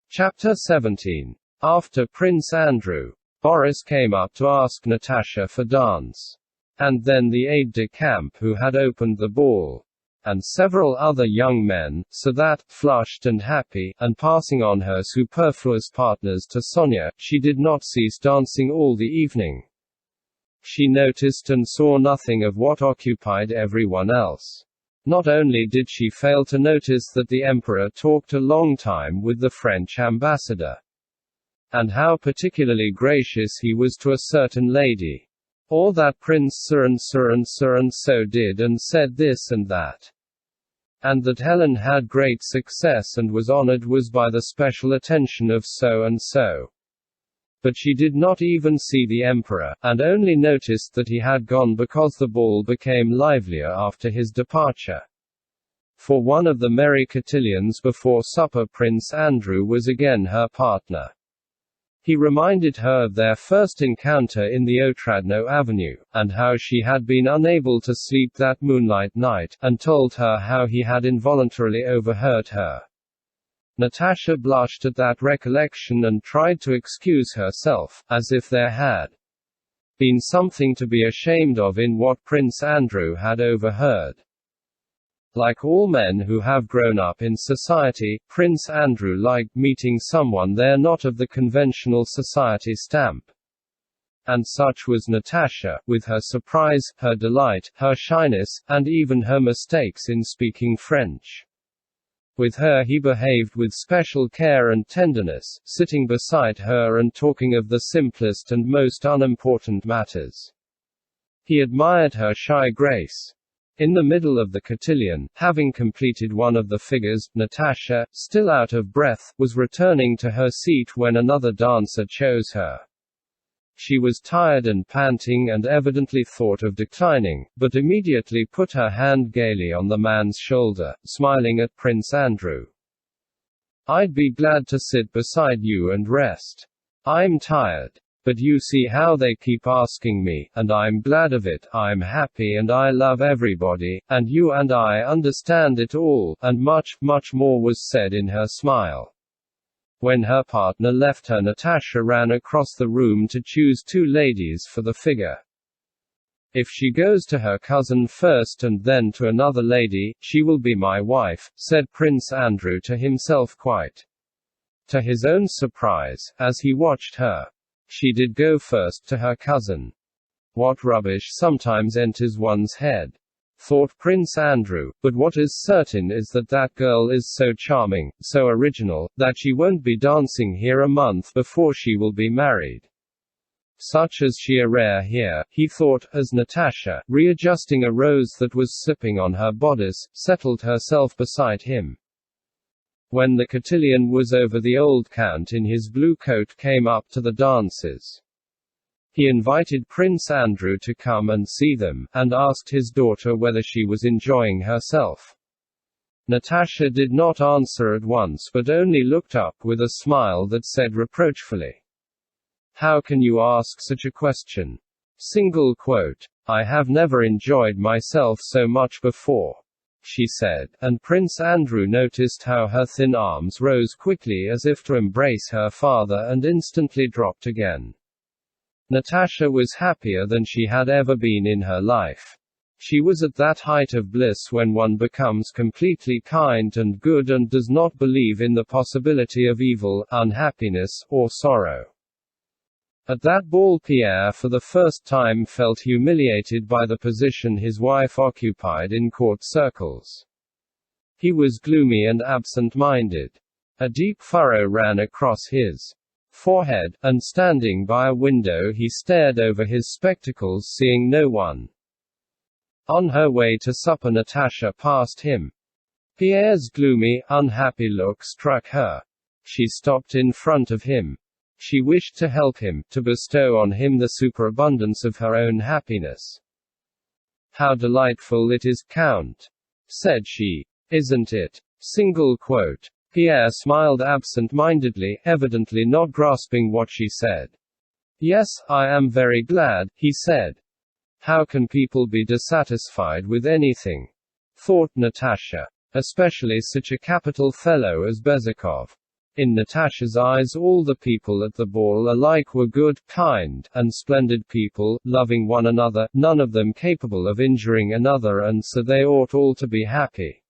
Chapter 17. After Prince Andrew, Boris came up to ask Natasha for dance. And then the aide-de-camp who had opened the ball. And several other young men, so that, flushed and happy, and passing on her superfluous partners to Sonya, she did not cease dancing all the evening. She noticed and saw nothing of what occupied everyone else. Not only did she fail to notice that the emperor talked a long time with the French ambassador, and how particularly gracious he was to a certain lady, or that Prince so and so did and said this and that, and that Helene had great success and was honored was by the special attention of so and so. But she did not even see the emperor, and only noticed that he had gone because the ball became livelier after his departure. For one of the merry cotillions before supper, Prince Andrew was again her partner. He reminded her of their first encounter in the Otradnoe avenue, and how she had been unable to sleep that moonlight night, and told her how he had involuntarily overheard her. Natasha blushed at that recollection and tried to excuse herself, as if there had been something to be ashamed of in what Prince Andrew had overheard. Like all men who have grown up in society, Prince Andrew liked meeting someone there not of the conventional society stamp. And such was Natasha, with her surprise, her delight, her shyness, and even her mistakes in speaking French. With her he behaved with special care and tenderness, sitting beside her and talking of the simplest and most unimportant matters. He admired her shy grace. In the middle of the cotillion, having completed one of the figures, Natasha, still out of breath, was returning to her seat when another dancer chose her. She was tired and panting and evidently thought of declining, but immediately put her hand gaily on the man's shoulder, smiling at Prince Andrew. "I'd be glad to sit beside you and rest. I'm tired. But you see how they keep asking me, and I'm glad of it. I'm happy and I love everybody, and you and I understand it all," and much, much more was said in her smile. When her partner left her, Natasha ran across the room to choose two ladies for the figure. "If she goes to her cousin first and then to another lady, she will be my wife," said Prince Andrew to himself, quite to his own surprise, as he watched her. She did go first to her cousin. What rubbish sometimes enters one's head, thought Prince Andrew, but what is certain is that that girl is so charming, so original, that she won't be dancing here a month before she will be married. Such as she are rare here, he thought, as Natasha, readjusting a rose that was slipping on her bodice, settled herself beside him. When the cotillion was over, the old count in his blue coat came up to the dances. He invited Prince Andrew to come and see them, and asked his daughter whether she was enjoying herself. Natasha did not answer at once, but only looked up with a smile that said reproachfully, "How can you ask such a question? I have never enjoyed myself so much before," she said, and Prince Andrew noticed how her thin arms rose quickly as if to embrace her father and instantly dropped again. Natasha was happier than she had ever been in her life. She was at that height of bliss when one becomes completely kind and good and does not believe in the possibility of evil, unhappiness, or sorrow. At that ball, Pierre for the first time felt humiliated by the position his wife occupied in court circles. He was gloomy and absent-minded. A deep furrow ran across his forehead, and standing by a window he stared over his spectacles, seeing no one. On her way to supper, Natasha passed him. Pierre's gloomy, unhappy look struck her. She stopped in front of him. She wished to help him, to bestow on him the superabundance of her own happiness. "How delightful it is, Count," said she. "Isn't it?" Pierre smiled absent-mindedly, evidently not grasping what she said. "Yes, I am very glad," he said. "How can people be dissatisfied with anything?" thought Natasha. "Especially such a capital fellow as Bezikov." In Natasha's eyes all the people at the ball alike were good, kind, and splendid people, loving one another, none of them capable of injuring another, and so they ought all to be happy.